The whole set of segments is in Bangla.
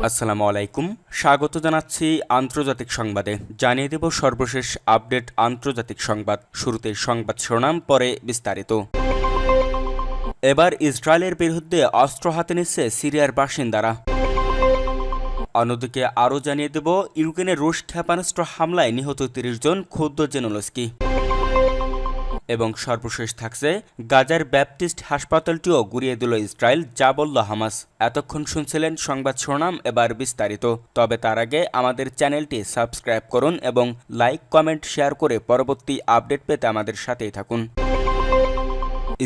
আসসালামু আলাইকুম। স্বাগত জানাচ্ছি আন্তর্জাতিক সংবাদে। জানিয়ে দেব সর্বশেষ আপডেট আন্তর্জাতিক সংবাদ। শুরুতে সংবাদ শিরোনাম, পরে বিস্তারিত। এবার ইসরায়েলের বিরুদ্ধে অস্ত্র হাতে নিচ্ছে সিরিয়ার বাসিন্দারা। অন্যদিকে আরও জানিয়ে দেব ইউক্রেনে রুশ ক্ষেপণাস্ত্র হামলায় নিহত ৩০ জন, ক্ষুব্ধ জেনেলস্কি। এবং সর্বশেষ থাকছে গাজার ব্যাপটিস্ট হাসপাতালটিও গুড়িয়ে দিল ইসরায়েল, যা বলল হামাস। এতক্ষণ শুনছিলেন সংবাদ শিরোনাম, এবার বিস্তারিত। তবে তার আগে আমাদের চ্যানেলটি সাবস্ক্রাইব করুন এবং লাইক, কমেন্ট, শেয়ার করে পরবর্তী আপডেট পেতে আমাদের সাথেই থাকুন।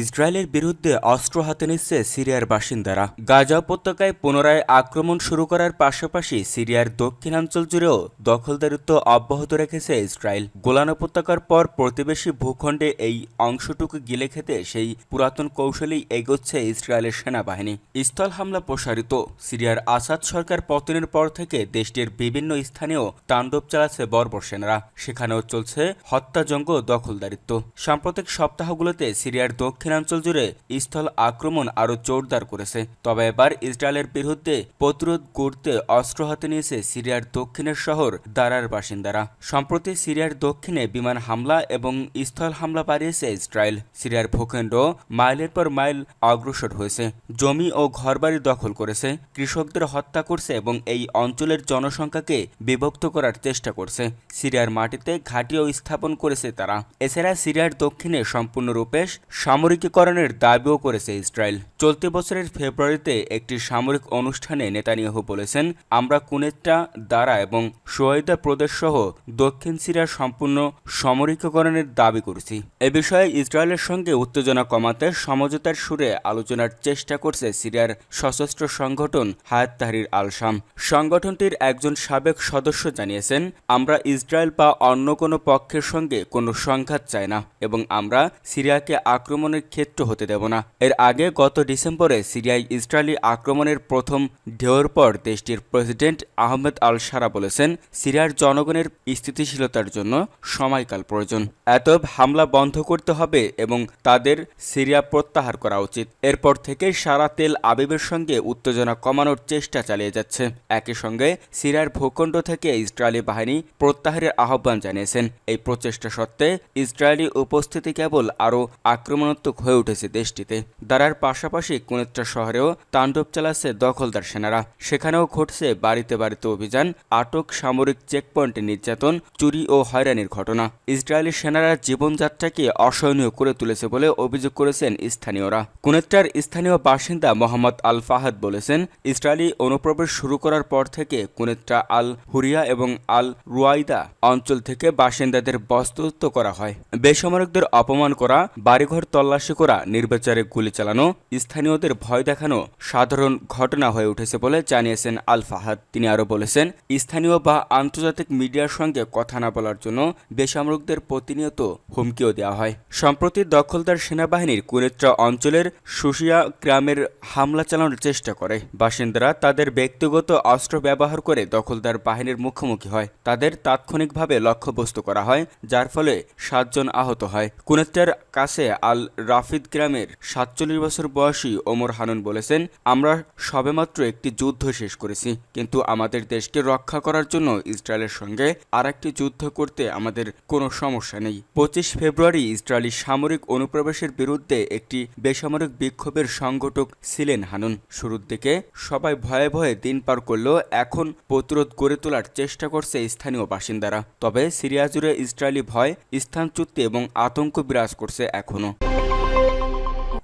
ইসরায়েলের বিরুদ্ধে অস্ত্র হাতে নিচ্ছে সিরিয়ার বাসিন্দারা। গাজা উপত্যকায় পুনরায় আক্রমণ শুরু করার পাশাপাশি সিরিয়ার দক্ষিণাঞ্চল জুড়েও দখলদারিত্ব অব্যাহত রেখেছে ইসরায়েল। গোলান উপত্যকার পর প্রতিবেশী ভূখণ্ডে এই অংশটুকু গিলে খেতে সেই পুরাতন কৌশলেই এগোচ্ছে ইসরায়েলের সেনাবাহিনী। স্থল হামলা প্রসারিত। সিরিয়ার আসাদ সরকার পতনের পর থেকে দেশটির বিভিন্ন স্থানেও তাণ্ডব চালাচ্ছে বর্বর সেনারা। সেখানেও চলছে হত্যাযজ্ঞ, দখলদারিত্ব। সাম্প্রতিক সপ্তাহগুলোতে সিরিয়ার দক্ষিণাঞ্চল জুড়ে স্থল আক্রমণ আরও জোরদার করেছে। তবে এবার ইসরায়েলের বিরুদ্ধে প্রতিরোধ গড়তে অস্ত্র হাতে নিয়েছে সিরিয়ার দক্ষিণের শহর দারার বাসিন্দারা। সম্প্রতি সিরিয়ার দক্ষিণে বিমান হামলা এবং স্থল হামলা বাড়িয়েছে ইসরায়েল। সিরিয়ার ভূখণ্ড মাইলের পর মাইল অগ্রসর হয়েছে, জমি ও ঘরবাড়ি দখল করেছে, কৃষকদের হত্যা করছে এবং এই অঞ্চলের জনসংখ্যাকে বিভক্ত করার চেষ্টা করছে। সিরিয়ার মাটিতে ঘাঁটিও স্থাপন করেছে তারা। এছাড়া সিরিয়ার দক্ষিণে সম্পূর্ণরূপে সামরিকীকরণের দাবিও করেছে ইসরায়েল। চলতি বছরের ফেব্রুয়ারিতে একটি সামরিক অনুষ্ঠানে নেতানিয়াহু বলেছেন, আমরা কুনেত্রা, দারা এবং সোয়েদা প্রদেশ সহ দক্ষিণ সিরিয়ার সম্পূর্ণ সামরিকীকরণের দাবি করছি। এ বিষয়ে ইসরায়েলের সঙ্গে উত্তেজনা কমাতে সমঝোতার সুরে আলোচনার চেষ্টা করছে সিরিয়ার সশস্ত্র সংগঠন হায়াত তাহরির আল শাম। সংগঠনটির একজন সাবেক সদস্য জানিয়েছেন, আমরা ইসরায়েল বা অন্য কোনো পক্ষের সঙ্গে কোনো সংঘাত চাই না এবং আমরা সিরিয়াকে আক্রমণের ক্ষেত্র হতে দেব না। এর আগে গত ডিসেম্বরে সিরিয়ায় ইসরায়েলি আক্রমণের প্রথম ঢেউয়ের পর দেশটির প্রেসিডেন্ট আহমেদ আল শারা বলেছেন, সিরিয়ার জনগণের স্থিতিশীলতার জন্য সময়কাল প্রয়োজন। এতব হামলা বন্ধ করতে হবে এবং তাদের সিরিয়া প্রত্যাহার করা উচিত। এরপর থেকে সারা তেল আবিবের সঙ্গে উত্তেজনা কমানোর চেষ্টা চালিয়ে যাচ্ছে। একই সঙ্গে সিরিয়ার ভূখণ্ড থেকে ইসরায়েলি বাহিনী প্রত্যাহারের আহ্বান জানিয়েছেন। এই প্রচেষ্টা সত্ত্বে ইসরায়েলি উপস্থিতি কেবল আরও আক্রমণাত্মক হয়ে উঠেছে দেশটিতে। দারার পাশাপাশি কুনেত্রা শহরেও তাণ্ডব চালাচ্ছে দখলদার সেনারা। সেখানেও ঘটছে বাড়িতে বাড়িতে অভিযান, আটক, সামরিক চেকপয়েন্টে নির্যাতন, চুরি ও হয়রানির ঘটনা। ইসরায়েলি সেনারা জীবনযাত্রাকে অসহনীয় করে তুলেছে বলে অভিযোগ করেছেন স্থানীয়রা। কুনেত্রার স্থানীয় বাসিন্দা মোহাম্মদ আল ফাহাদ বলেছেন, ইসরায়েলি অনুপ্রবেশ শুরু করার পর থেকে কুনেত্রা, আল হুরিয়া এবং আল রুয়াইদা অঞ্চল থেকে বাসিন্দাদের বস্তুচ্যুত করা হয়। বেসামরিকদের অপমান করা, বাড়িঘর তল্লাশি করা, নির্বিচারে গুলি চালানো, স্থানীয়দের ভয় দেখানো সাধারণ ঘটনা হয়ে উঠেছে বলে জানিয়েছেন আল ফাহাদ। তিনি আরও বলেছেন, স্থানীয় বা আন্তর্জাতিক মিডিয়ার সঙ্গে কথা না বলার জন্য বেসামরিকদের প্রতিনিয়ত হুমকিও দেওয়া হয়। সম্প্রতি দখলদার সেনাবাহিনীর কুনেত্রা অঞ্চলের সুশিয়া গ্রামের হামলা চালানোর চেষ্টা করে। বাসিন্দারা তাদের ব্যক্তিগত অস্ত্র ব্যবহার করে দখলদার বাহিনীর মুখোমুখি হয়। তাদের তাৎক্ষণিকভাবে লক্ষ্যবস্তু করা হয়, যার ফলে 7 জন আহত হয়। কুনেত্রার কাছে আল রাফিদ গ্রামের 47 বছর বয়সী ওমর হানুন বলেছেন, আমরা সবেমাত্র একটি যুদ্ধ শেষ করেছি, কিন্তু আমাদের দেশকে রক্ষা করার জন্য ইসরায়েলের সঙ্গে আরেকটি যুদ্ধ করতে আমাদের কোনো সমস্যা নেই। 25 ফেব্রুয়ারি ইসরায়েলি সামরিক অনুপ্রবেশের বিরুদ্ধে একটি বেসামরিক বিক্ষোভের সংগঠক ছিলেন হানুন। শুরুর দিকে সবাই ভয়ে ভয়ে দিন পার করলেও এখন প্রতিরোধ গড়ে তোলার চেষ্টা করছে স্থানীয় বাসিন্দারা। তবে সিরিয়া জুড়ে ইসরায়েলি ভয়, স্থানচ্যুতি এবং আতঙ্ক বিরাজ করছে এখনও।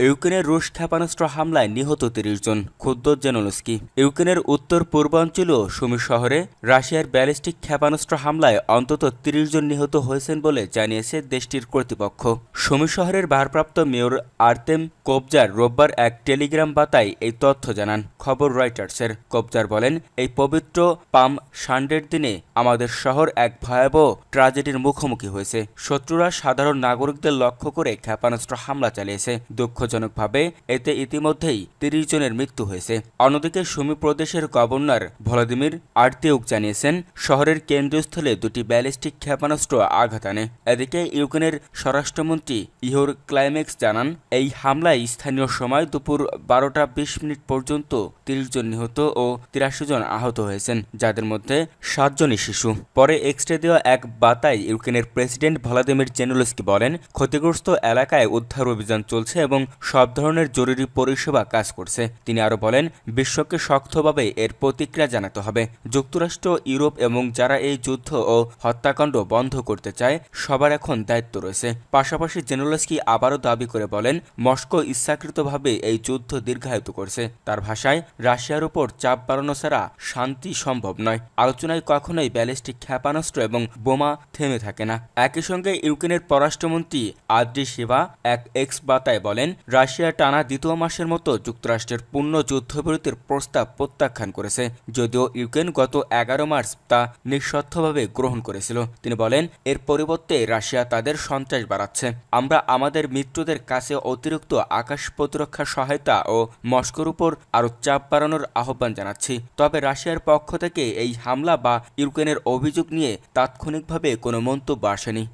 ইউক্রেনের রুশ ক্ষেপণাস্ত্র হামলায় নিহত 30 জন, ক্ষুব্ধ জেনেলস্কি। ইউক্রেনের উত্তর পূর্বাঞ্চলীয় সুমি শহরে রাশিয়ার ব্যালিস্টিক ক্ষেপণাস্ত্র হামলায় অন্তত 30 জন নিহত হয়েছেন বলে জানিয়েছে দেশটির কর্তৃপক্ষ। সুমি শহরের ভারপ্রাপ্ত মেয়র আর্তেম কোবজার রোববার এক টেলিগ্রাম বার্তায় এই তথ্য জানান। খবর রয়টার্সের। কোবজার বলেন, এই পবিত্র পাম সানডের দিনে আমাদের শহর এক ভয়াবহ ট্র্যাজেডির মুখোমুখি হয়েছে। শত্রুরা সাধারণ নাগরিকদের লক্ষ্য করে ক্ষেপণাস্ত্র হামলা চালিয়েছে। দুঃখ দুঃখজনকভাবে এতে ইতিমধ্যেই ৩০ জনের মৃত্যু হয়েছে। অন্যদিকে সুমি প্রদেশের গভর্নর ভ্লাদিমির আর্তিউক জানিয়েছেন শহরের কেন্দ্রস্থলে দুটি ব্যালিস্টিক ক্ষেপণাস্ত্র আঘাত আনে। এদিকে ইউক্রেনের স্বরাষ্ট্রমন্ত্রী ইহোর ক্লাইমেক্স জানান এই হামলায় স্থানীয় সময় দুপুর 12:20 পর্যন্ত ৩০ জন নিহত ও ৮৩ জন আহত হয়েছেন, যাদের মধ্যে ৭ জনই শিশু। পরে এক্সরে দেওয়া এক বার্তায় ইউক্রেনের প্রেসিডেন্ট ভ্লাদিমির জেলেনস্কি বলেন ক্ষতিগ্রস্ত এলাকায় উদ্ধার অভিযান চলছে এবং সব ধরনের জরুরি পরিষেবা কাজ করছে। তিনি আরও বলেন বিশ্বকে শক্তভাবে এর প্রতিক্রিয়া জানাতে হবে। যুক্তরাষ্ট্র, ইউরোপ এবং যারা এই যুদ্ধ ও হত্যাকাণ্ড বন্ধ করতে চায় সবার এখন দায়িত্ব রয়েছে। পাশাপাশি জেলেনস্কি আবারও দাবি করে বলেন মস্কো ইচ্ছাকৃতভাবে এই যুদ্ধ দীর্ঘায়িত করছে। তার ভাষায় রাশিয়ার উপর চাপ বাড়ানো ছাড়া শান্তি সম্ভব নয়। আলোচনায় কখনোই ব্যালিস্টিক ক্ষেপণাস্ত্র এবং বোমা থেমে থাকে না। একই সঙ্গে ইউক্রেনের পররাষ্ট্রমন্ত্রী আদ্রি শিভা এক এক্স বার্তায় বলেন রাশিয়া টানা দ্বিতীয় মাসের মতো যুক্তরাষ্ট্রের পূর্ণ যুদ্ধবিরতির প্রস্তাব প্রত্যাখ্যান করেছে, যদিও ইউক্রেন গত 11 মার্চ তা নিঃশর্তভাবে গ্রহণ করেছিল। তিনি বলেন এর পরিবর্তে রাশিয়া তাদের সন্ত্রাস বাড়াচ্ছে। আমরা আমাদের মিত্রদের কাছে অতিরিক্ত আকাশ প্রতিরক্ষা সহায়তা ও মস্কোর উপর আরও চাপ বাড়ানোর আহ্বান জানাচ্ছি। তবে রাশিয়ার পক্ষ থেকে এই হামলা বা ইউক্রেনের অভিযোগ নিয়ে তাৎক্ষণিকভাবে কোনো মন্তব্য আসেনি।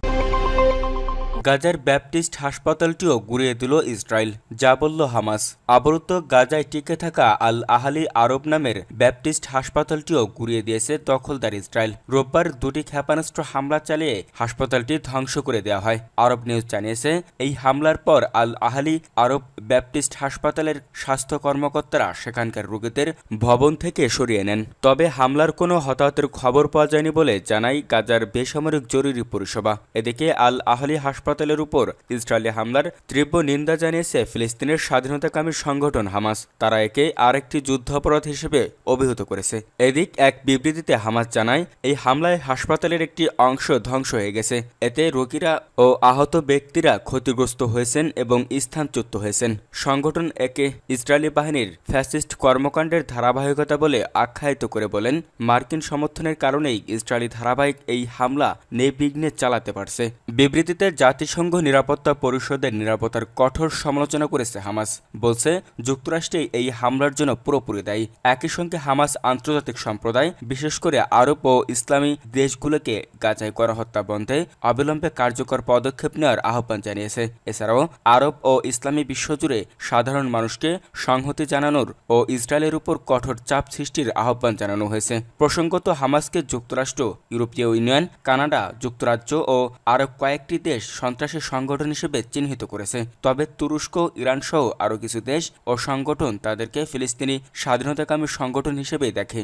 গাজার ব্যাপটিস্ট হাসপাতালটিও গুঁড়িয়ে দিল ইসরায়েল, যা বলল হামাস। অবরুদ্ধ গাজায় টিকে থাকা আল আহালি আরব নামের ব্যাপটিস্ট হাসপাতালটিও গুঁড়িয়ে দিয়েছে দখলদার ইসরায়েল। রোববার দুটি ক্ষেপণাস্ত্র হামলা চালিয়ে হাসপাতালটি ধ্বংস করে দেওয়া হয়। আরব নিউজ জানিয়েছে এই হামলার পর আল আহালি আরব ব্যাপটিস্ট হাসপাতালের স্বাস্থ্য কর্মকর্তারা সেখানকার রোগীদের ভবন থেকে সরিয়ে নেন। তবে হামলার কোনো হতাহতের খবর পাওয়া যায়নি বলে জানায় গাজার বেসামরিক জরুরি পরিষেবা। এদিকে আল আহালি হাসপাতালের উপর ইসরায়েলি হামলার তীব্র নিন্দা জানিয়েছে ফিলিস্তিনের স্বাধীনতাকামী সংগঠন হামাস। তারা একে আরেকটি যুদ্ধাপরাধ হিসেবে অভিহিত করেছে। এদিক এক বিবৃতিতে হামাস জানায় এই হামলায় হাসপাতালের একটি অংশ ধ্বংস হয়ে গেছে। এতে রোগীরা ও আহত ব্যক্তিরা ক্ষতিগ্রস্ত হয়েছেন এবং স্থানচ্যুত হয়েছেন। সংগঠন একে ইসরায়েলি বাহিনীর ফ্যাসিস্ট কর্মকাণ্ডের ধারাবাহিকতা বলে আখ্যায়িত করে বলেন মার্কিন সমর্থনের কারণেই ইসরায়েলি ধারাবাহিক এই হামলা নির্বিঘ্নে চালাতে পারছে। বিবৃতিতে জাতিসংঘ নিরাপত্তা পরিষদের নিরাপত্তার কঠোর সমালোচনা করেছে হামাস, বলছে যুক্তরাষ্ট্রে এই হামলার জন্য পুরোপুরি দায়ী। একই সঙ্গে হামাস আন্তর্জাতিক সম্প্রদায়, বিশেষ করে আরব ও ইসলামী দেশগুলোকে গাজায় করা হত্যা বন্ধে অবিলম্বে কার্যকর পদক্ষেপ নেওয়ার আহ্বান জানিয়েছে। এছাড়াও আরব ও ইসলামী বিশ্বজুড়ে সাধারণ মানুষকে সংহতি জানানোর ও ইসরায়েলের উপর কঠোর চাপ সৃষ্টির আহ্বান জানানো হয়েছে। প্রসঙ্গত হামাসকে যুক্তরাষ্ট্র, ইউরোপীয় ইউনিয়ন, কানাডা, যুক্তরাজ্য ও আরও কয়েকটি দেশ সন্ত্রাসী সংগঠন হিসেবে চিহ্নিত করেছে। তবে তুরস্ক, ইরান সহ আরও কিছু দেশ ও সংগঠন তাদেরকে ফিলিস্তিনি স্বাধীনতাকামী সংগঠন হিসেবেই দেখে।